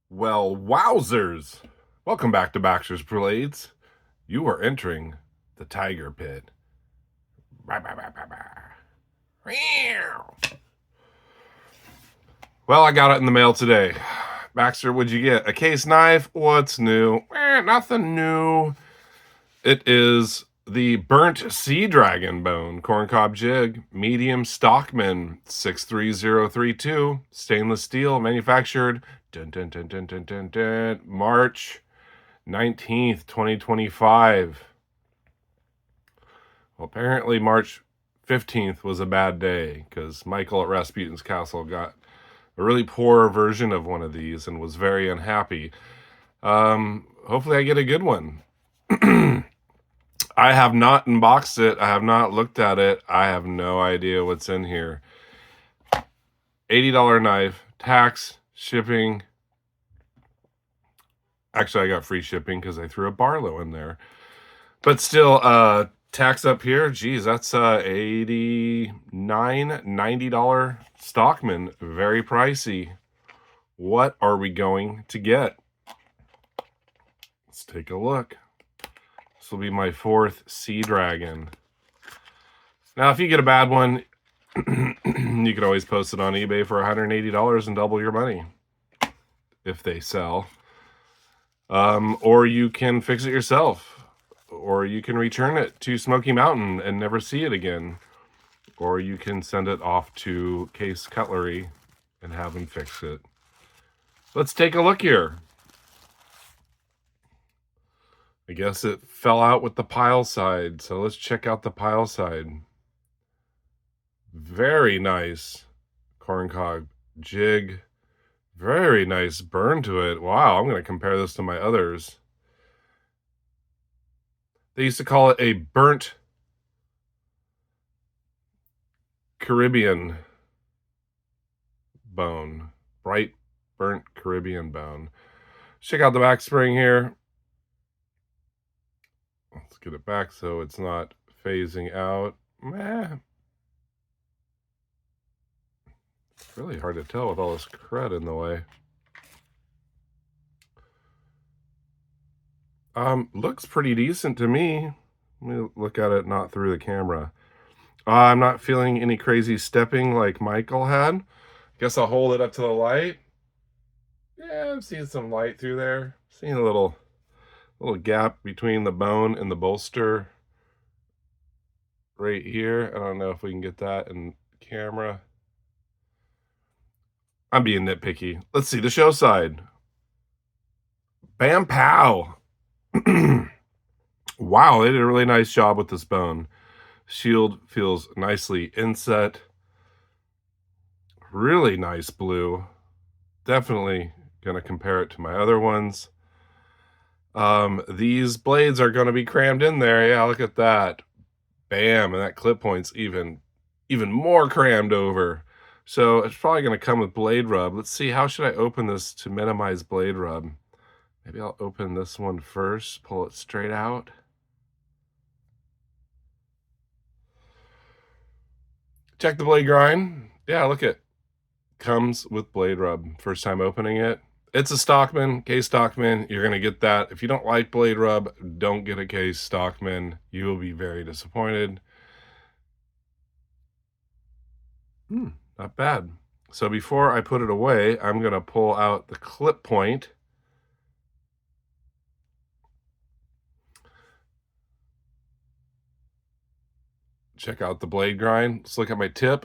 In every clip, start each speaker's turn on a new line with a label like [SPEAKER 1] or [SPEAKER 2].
[SPEAKER 1] Well, wowzers! Welcome back to Baxter's Blades. You are entering the Tiger Pit. Bah, bah, bah, bah, bah. Well, I got it in the mail today. Baxter, what'd you get? A case knife? What's new? Nothing new. It is the burnt sea dragon bone corncob jig, medium Stockman 63032, stainless steel, manufactured March 19th, 2025. Well, apparently March 15th was a bad day because Michael at Rasputin's Castle got a really poor version of one of these and was very unhappy. Hopefully I get a good one. I have not unboxed it. I have not looked at it. I have no idea what's in here. $80 knife, tax, shipping. Actually, I got free shipping because I threw a Barlow in there. But still, tax up here. Geez, that's $89, $90 Stockman. Very pricey. What are we going to get? Let's take a look. This will be my fourth Sea Dragon. Now, if you get a bad one, you can always post it on eBay for $180 and double your money if they sell. Or you can fix it yourself. Or you can return it to Smoky Mountain and never see it again. Or you can send it off to Case Cutlery and have them fix it. Let's take a look here. I guess it fell out with the pile side, so let's check out the pile side. Very nice corncob jig. Very nice burn to it. Wow, I'm going to compare this to my others. They used to call it a burnt Caribbean bone. Bright burnt Caribbean bone. Check out the back spring here. Let's get it back so it's not phasing out. It's really hard to tell with all this crud in the way. Looks pretty decent to me. Let me look at it not through the camera. I'm not feeling any crazy stepping like Michael had. Guess I'll hold it up to the light. Yeah, I'm seeing some light through there. Seeing a little gap between the bone and the bolster right here. I don't know if we can get that in camera. I'm being nitpicky. Let's see the show side. Bam pow. Wow, they did a really nice job with this bone. Shield feels nicely inset. Really nice blue. Definitely gonna compare it to my other ones. These blades are gonna be crammed in there. Yeah, look at that. Bam, and that clip point's even more crammed over. So it's probably gonna come with blade rub. Let's see, how should I open this to minimize blade rub? Maybe I'll open this one first, pull it straight out. Check the blade grind. Yeah, look it. Comes with blade rub. First time opening it. It's a Stockman, case Stockman. You're going to get that. If you don't like blade rub, don't get a case Stockman. You will be very disappointed. Not bad. So before I put it away, I'm going to pull out the clip point. Check out the blade grind. Let's look at my tip.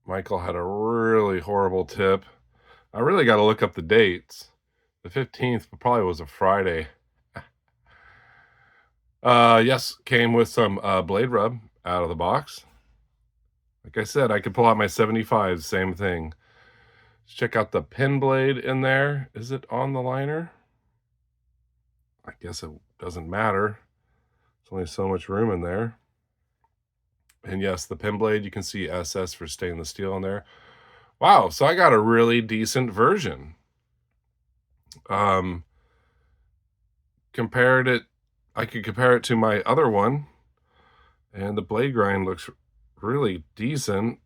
[SPEAKER 1] Michael had a really horrible tip. I really got to look up the dates. The 15th probably was a Friday. Yes, came with some blade rub out of the box. Like I said, I could pull out my 75s, same thing. Let's check out the pin blade in there. Is it on the liner? I guess it doesn't matter. There's only so much room in there. And yes, the pin blade, you can see SS for stainless steel in there. Wow, so I got a really decent version. Compared it, I could compare it to my other one, and the blade grind looks really decent.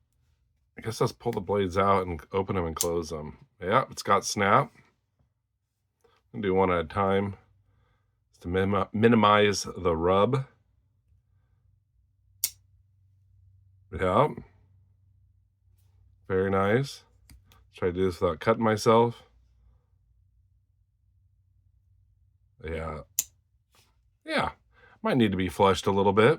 [SPEAKER 1] I guess let's pull the blades out and open them and close them. Yeah, it's got snap. I'll do one at a time to minimize the rub. Yeah, very nice. Try to do this without cutting myself. Yeah. Yeah. Might need to be flushed a little bit.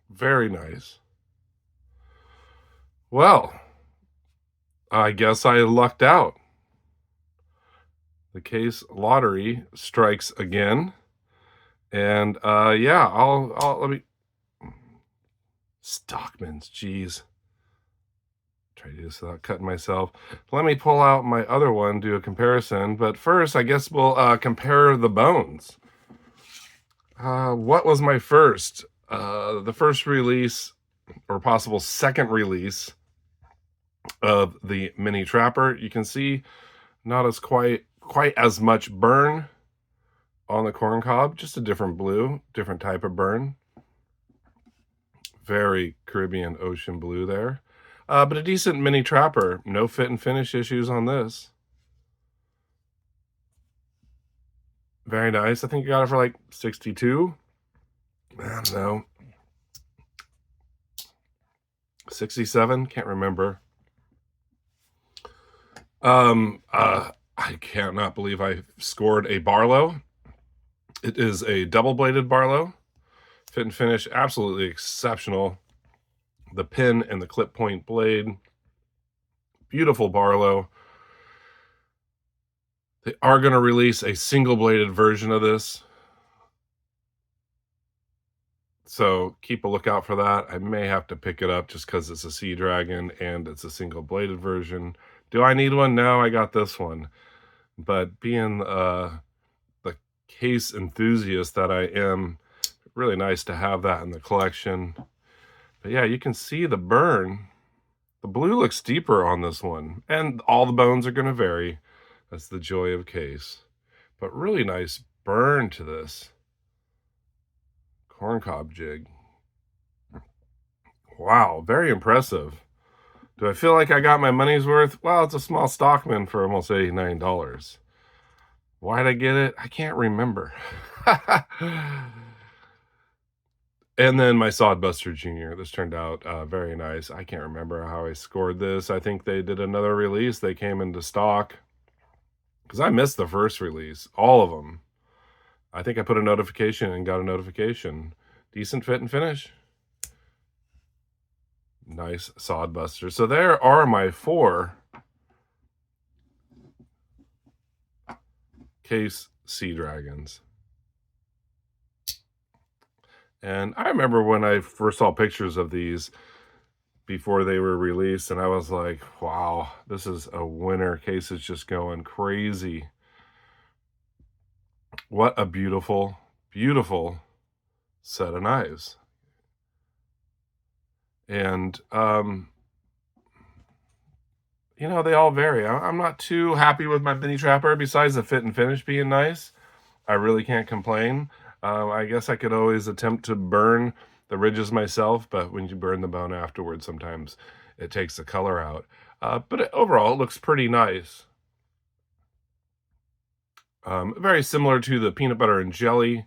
[SPEAKER 1] Very nice. Well, I guess I lucked out. The case lottery strikes again. And yeah, I'll let me Stockman's, geez. Try to do this without cutting myself. Let me pull out my other one, do a comparison. But first, I guess we'll compare the bones. What was my first? The first release, or possible second release, of the mini trapper. You can see not as quite as much burn on the corn cob, just a different blue, different type of burn. Very Caribbean ocean blue there. But a decent mini trapper. No fit and finish issues on this. Very nice. I think you got it for like 62. I don't know. 67, can't remember. I cannot believe I scored a Barlow. It is a double-bladed Barlow. Fit and finish, absolutely exceptional. The pin and the clip point blade, beautiful Barlow. They are going to release a single-bladed version of this, so keep a lookout for that. I may have to pick it up just because it's a Sea Dragon and it's a single-bladed version. Do I need one? No, I got this one. But being the case enthusiast that I am, really nice to have that in the collection. But yeah, you can see the burn. The blue looks deeper on this one, and all the bones are going to vary. That's the joy of case. But really nice burn to this corncob jig. Wow, very impressive. Do I feel like I got my money's worth? Well, it's a small Stockman for almost $89. Why'd I get it? I can't remember. And then my Sodbuster Jr. This turned out very nice. I can't remember how I scored this. I think they did another release. They came into stock. Because I missed the first release. All of them. I think I put a notification and got a notification. Decent fit and finish. Nice Sodbuster. So there are my 4 case Sea Dragons. And I remember when I first saw pictures of these before they were released, and I was like, wow, this is a winner. Case is just going crazy. What a beautiful, beautiful set of knives. And, you know, they all vary. I'm not too happy with my mini trapper, besides the fit and finish being nice. I really can't complain. I guess I could always attempt to burn the ridges myself, but when you burn the bone afterwards, sometimes it takes the color out. But overall, it looks pretty nice. Very similar to the peanut butter and jelly,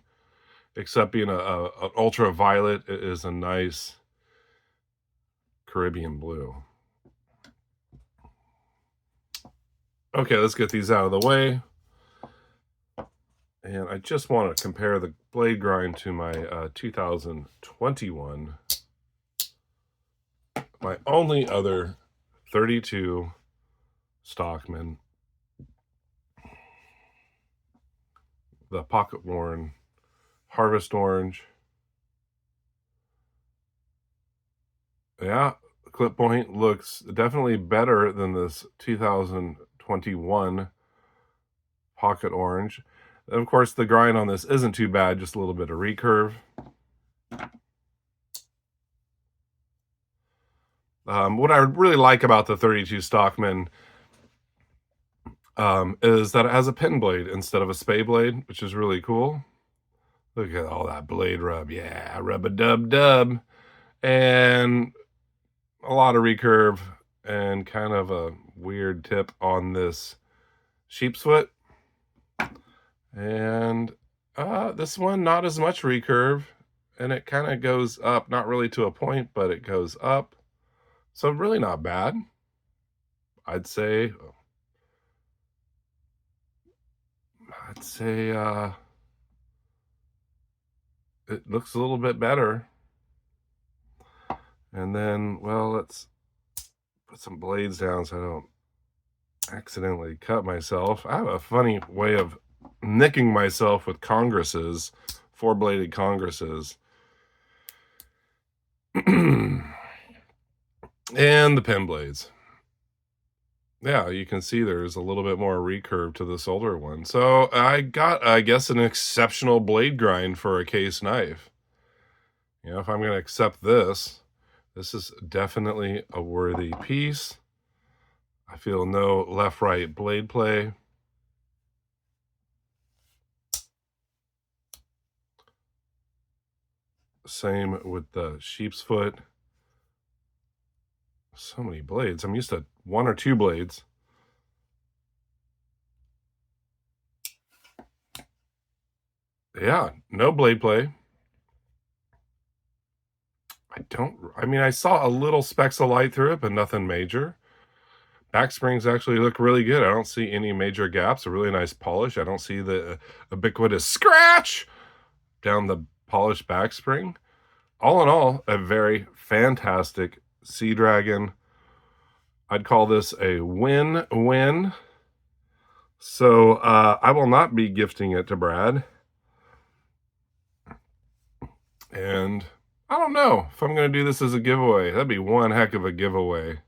[SPEAKER 1] except being an ultraviolet, it is a nice Caribbean blue. Okay, let's get these out of the way. And I just want to compare the blade grind to my 2021. My only other 32 Stockman. The pocket worn Harvest Orange. Yeah, clip point looks definitely better than this 2021 pocket orange. And of course, the grind on this isn't too bad, just a little bit of recurve. What I really like about the 32 Stockman is that it has a pin blade instead of a spay blade, which is really cool. Look at all that blade rub. Yeah, rub-a-dub-dub. And a lot of recurve. and kind of a weird tip on this sheep's foot. And this one, not as much recurve, and it kind of goes up, not really to a point, but it goes up. So really not bad. I'd say it looks a little bit better. And then, well, let's put some blades down so I don't accidentally cut myself. I have a funny way of nicking myself with Congresses, 4-bladed Congresses. And the pen blades. Yeah, you can see there's a little bit more recurve to this older one. So I got, I guess, an exceptional blade grind for a case knife. You know, if I'm going to accept this, this is definitely a worthy piece. I feel no left-right blade play. Same with the sheep's foot. So many blades. I'm used to 1 or 2 blades. Yeah, no blade play. I mean, I saw a little specks of light through it, but nothing major. Back springs actually look really good. I don't see any major gaps. A really nice polish. I don't see the ubiquitous scratch down the polished back spring. All in all, a very fantastic Sea Dragon. I'd call this a win-win. So I will not be gifting it to Brad. And I don't know if I'm going to do this as a giveaway. That'd be one heck of a giveaway.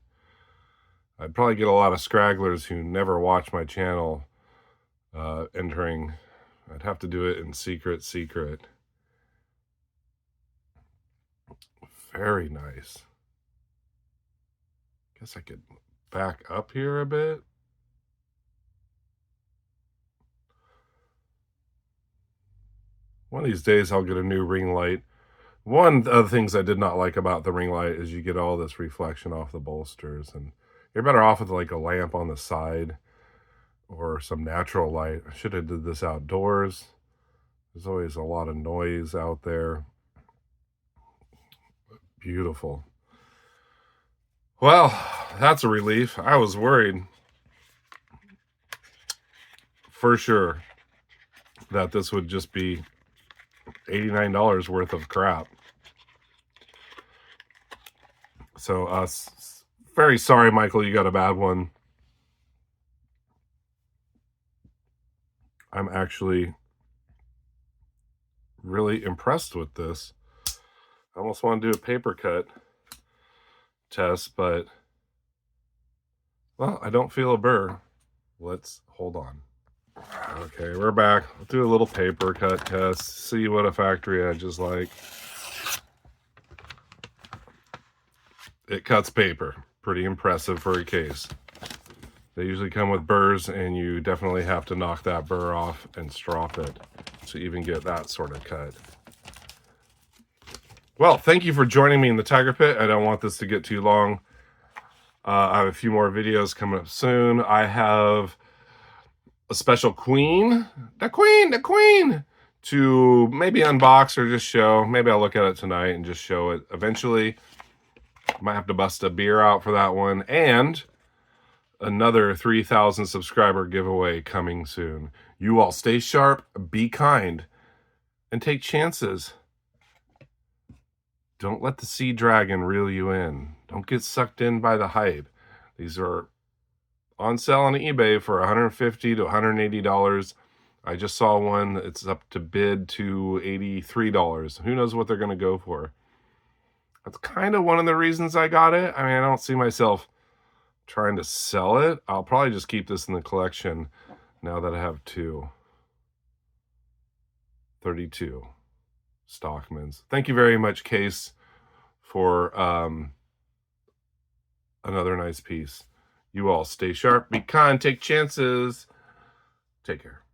[SPEAKER 1] I'd probably get a lot of scragglers who never watch my channel entering. I'd have to do it in secret. Very nice. Guess I could back up here a bit. One of these days I'll get a new ring light. One of the things I did not like about the ring light is you get all this reflection off the bolsters, and you're better off with like a lamp on the side or some natural light. I should have did this outdoors. There's always a lot of noise out there. Beautiful. Well, that's a relief. I was worried for sure that this would just be $89 worth of crap. So very sorry, Michael, you got a bad one. I'm actually really impressed with this. I almost want to do a paper cut test, but well, I don't feel a burr. Let's hold on. Okay, we're back. I'll do a little paper cut test, see what a factory edge is like. It cuts paper. Pretty impressive for a case. They usually come with burrs, and you definitely have to knock that burr off and strop it to even get that sort of cut. Well, thank you for joining me in the Tiger Pit. I don't want this to get too long. I have a few more videos coming up soon. I have a special queen, the queen, to maybe unbox or just show. Maybe I'll look at it tonight and just show it eventually. Might have to bust a beer out for that one. And another 3,000 subscriber giveaway coming soon. You all stay sharp, be kind, and take chances. Don't let the Sea Dragon reel you in. Don't get sucked in by the hype. These are on sale on eBay for $150 to $180. I just saw one. It's up to bid to $83. Who knows what they're going to go for? That's kind of one of the reasons I got it. I mean, I don't see myself trying to sell it. I'll probably just keep this in the collection now that I have 32 Stockmans. Thank you very much, Case, for another nice piece. You all stay sharp, be kind, take chances. Take care.